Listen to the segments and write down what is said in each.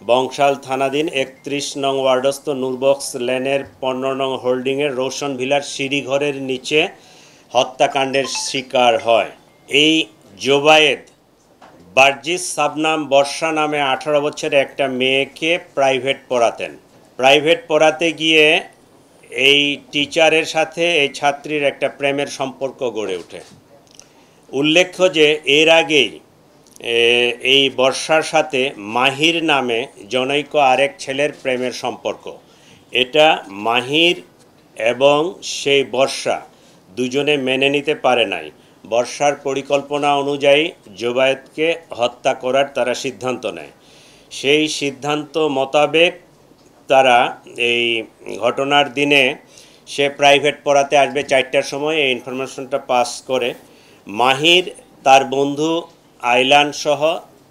বংশাল থানাধীন ৩১ নং ওয়ার্ডস্থ নূরবক্স লেনের ১৫ নং হোল্ডিংয়ের রোশন ভিলার সিঁড়িঘরের নিচে হত্যাকাণ্ডের শিকার হয়। এই জোবায়েদ বার্জিস সাবনাম বর্ষা নামে ১৮ বছরের একটা মেয়েকে প্রাইভেট পড়াতেন। প্রাইভেট পড়াতে গিয়ে এই টিচারের সাথে এই ছাত্রীর একটা প্রেমের সম্পর্ক গড়ে ওঠে। উল্লেখ্য যে এর আগেই এই বর্ষার সাথে মাহির নামে জনৈক আরেক ছেলের প্রেমের সম্পর্ক। এটা মাহির এবং সেই বর্ষা দুজনে মেনে নিতে পারে নাই। বর্ষার পরিকল্পনা অনুযায়ী জোবায়েদকে হত্যা করার তারা সিদ্ধান্ত নেয়। সেই সিদ্ধান্ত মোতাবেক তারা এই ঘটনার দিনে সে প্রাইভেট পড়াতে আসবে ৪টার সময় এই ইনফরমেশনটা পাস করে। মাহির তার বন্ধু আইলান সহ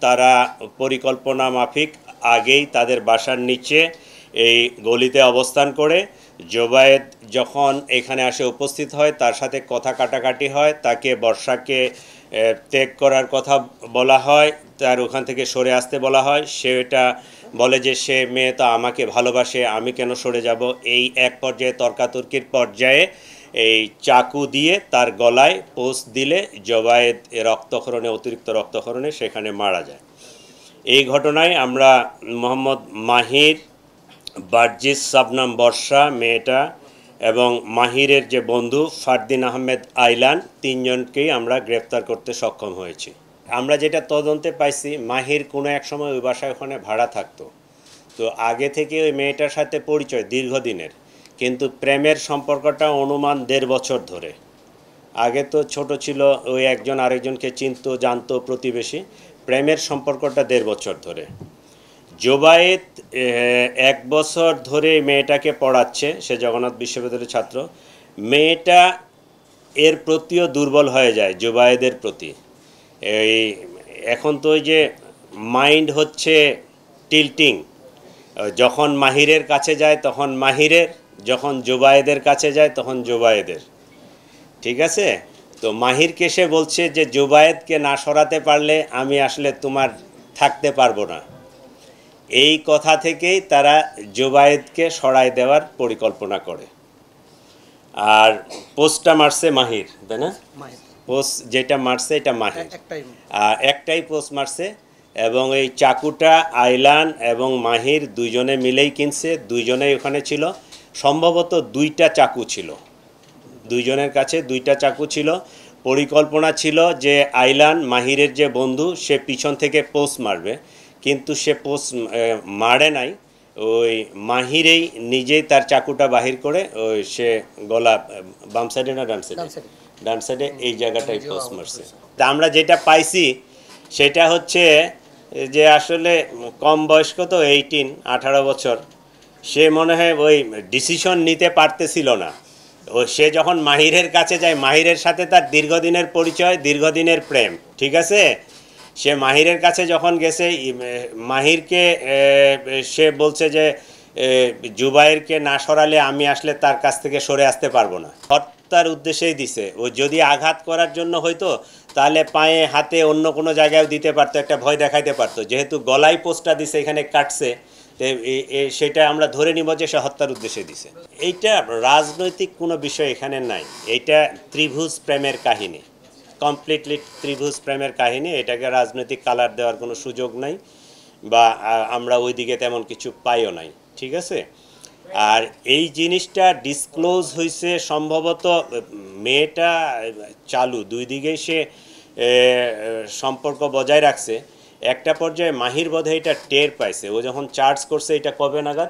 তারা পরিকল্পনা মাফিক আগেই তাদের বাসার নিচে এই গলিতে অবস্থান করে। জোবায়েদ যখন এখানে আসে উপস্থিত হয়, তার সাথে কথা কাটাকাটি হয়, তাকে বর্ষাকে ত্যাগ করার কথা বলা হয়, তার ওখান থেকে সরে আসতে বলা হয়। সে এটা বলে যে সে মেয়ে তো আমাকে ভালোবাসে, আমি কেন সরে যাব। এই এক পর্যায়ে তর্কাতর্কির পর্যায়ে এই চাকু দিয়ে তার গলায় পোঁচ দিলে জোবায়েদ রক্তক্ষরণে, অতিরিক্ত রক্তক্ষরণে সেখানে মারা যায়। এই ঘটনায় আমরা মোহাম্মদ মাহির, বার্জিস সাবনাম বর্ষা মেয়েটা এবং মাহিরের যে বন্ধু ফারদিন আহমেদ আইলান, তিনজনকেই আমরা গ্রেপ্তার করতে সক্ষম হয়েছি। আমরা যেটা তদন্তে পাইছি, মাহির কোনো এক সময় ওই বাসায় ওখানে ভাড়া থাকতো। তো আগে থেকে ওই মেয়েটার সাথে পরিচয় দীর্ঘদিনের, কিন্তু প্রেমের সম্পর্কটা অনুমান ১.৫ বছর ধরে। আগে তো ছোট ছিল, ওই একজন আরেকজনকে চিনতো, জানতো, প্রতিবেশী। প্রেমের সম্পর্কটা ১.৫ বছর ধরে। জোবায়েদ ১ বছর ধরে মেয়েটাকে পড়াচ্ছে, সে জগন্নাথ বিশ্ববিদ্যালয়ের ছাত্র। মেয়েটা এর প্রতিও দুর্বল হয়ে যায় জোবায়েদের প্রতি। এই এখন তো ওই যে মাইন্ড হচ্ছে টিল্টিং, যখন মাহিরের কাছে যায় তখন মাহিরের, যখন জোবায়েদের কাছে যায় তখন জোবায়েদের। ঠিক আছে? তো মাহিরকে সে বলছে যে জোবায়েদকে না সরাতে পারলে আমি আসলে তোমার থাকতে পারবো না। এই কথা থেকেই তারা জোবায়েদকে সরাই দেওয়ার পরিকল্পনা করে। আর পোস্টটা মারছে মাহির, তাই না? পোস্ট যেটা মারছে এটা মাহির, একটাই পোস্ট মারছে। এবং এই চাকুটা আইলান এবং মাহির দুইজনে মিলেই কিনছে, দুইজনেই ওখানে ছিল। সম্ভবত ২টা চাকু ছিল, দুইজনের কাছে ২টা চাকু ছিল। পরিকল্পনা ছিল যে আইলান, মাহিরের যে বন্ধু, সে পিছন থেকে পোস্ট মারবে, কিন্তু সে পোস্ট মারে নাই। ওই মাহিরেই নিজেই তার চাকুটা বাহির করে ওই সে গলা বাম সাইডে না ডান সাইডে, ডান সাইডে এই জায়গাটায় পোস্ট মারছে। তা আমরা যেটা পাইছি সেটা হচ্ছে যে আসলে কম বয়স্ক তো, 18 বছর। সে মনে হয় ওই ডিসিশন নিতে পারতেছিল না। ও সে যখন মাহিরের কাছে যায়, মাহিরের সাথে তার দীর্ঘদিনের পরিচয়, দীর্ঘদিনের প্রেম। ঠিক আছে? সে মাহিরের কাছে যখন গেছে, মাহিরকে সে বলছে যে জুবায়েরকে না সরালে আমি আসলে তার কাছ থেকে সরে আসতে পারবো না। হত্যার উদ্দেশ্যেই দিছে। ও যদি আঘাত করার জন্য হয়তো তাহলে পায়ে, হাতে, অন্য কোনো জায়গায় দিতে পারতো, একটা ভয় দেখাইতে পারতো। যেহেতু গলায় পোস্টটা দিছে, এখানে কাটছে, সেটা আমরা ধরে নিব যে সে হত্যার উদ্দেশ্যে দিছে। এইটা রাজনৈতিক কোনো বিষয় এখানে নাই। এইটা ত্রিভুজ প্রেমের কাহিনী, কমপ্লিটলি ত্রিভুজ প্রেমের কাহিনী। এটাকে রাজনৈতিক কালার দেওয়ার কোনো সুযোগ নাই, বা আমরা ওইদিকে তেমন কিছু পাইও নাই। ঠিক আছে? আর এই জিনিসটা ডিসক্লোজ হয়েছে সম্ভবত, মেয়েটা চালু, দুই দিকেই সে সম্পর্ক বজায় রাখছে। একটা পর্যায়ে মাহির বোধহয় এটা টের পাইছে। ও যখন চার্জ করছে, এটা কবে নাগাদ?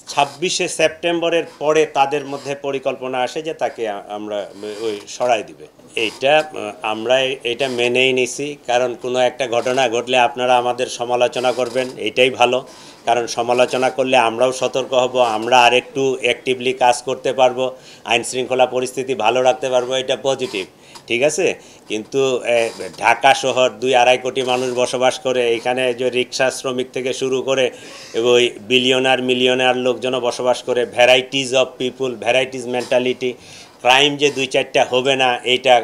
২৬শে সেপ্টেম্বরের পরে তাদের মধ্যে পরিকল্পনা আসে যে তাকে আমরা ওই সরাই দিবে। আমরা এটা মেনেই নিছি, কারণ কোনো একটা ঘটনা ঘটলে আপনারা আমাদের সমালোচনা করবেন, এটাই ভালো। কারণ সমালোচনা করলে আমরাও সতর্ক হব, আমরা আরেকটু অ্যাক্টিভলি কাজ করতে পারবো, আইনশৃঙ্খলা পরিস্থিতি ভালো রাখতে পারবো, এটা পজিটিভ। ঠিক আছে? কিন্তু ঢাকা শহর ২-২.৫ কোটি মানুষ বসবাস করে, এখানে যে রিক্সা শ্রমিক থেকে শুরু করে ওই বিলিয়নার মিলিয়নার লোকজনও বসবাস করে। Varieties of people, varieties mentality. Crime যে ২-৪টা হবে না এইটা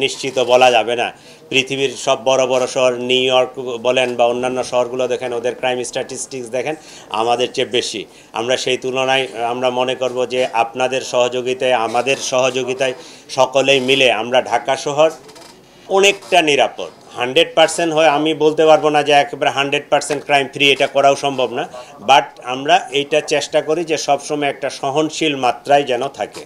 নিশ্চিত বলা যাবে না, পৃথিবীর সব বড় বড় শহর নিউ ইয়র্ক বলেন বা অন্যান্য শহরগুলো দেখেন, ওদের ক্রাইম স্ট্যাটিস্টিক্স দেখেন আমাদের চেয়ে বেশি। আমরা সেই তুলনায় আমরা মনে করব যে আপনাদের সহযোগিতায়, আমাদের সহযোগিতায়, সকলেই মিলে আমরা ঢাকা শহর অনেকটা নিরাপদ। 100% হয় আমি বলতে পারবো না যে একেবারে 100% ক্রাইম ফ্রি, এটা করাও সম্ভব না, বাট আমরা এইটা চেষ্টা করি যে সবসময় একটা সহনশীল মাত্রায় যেন থাকে।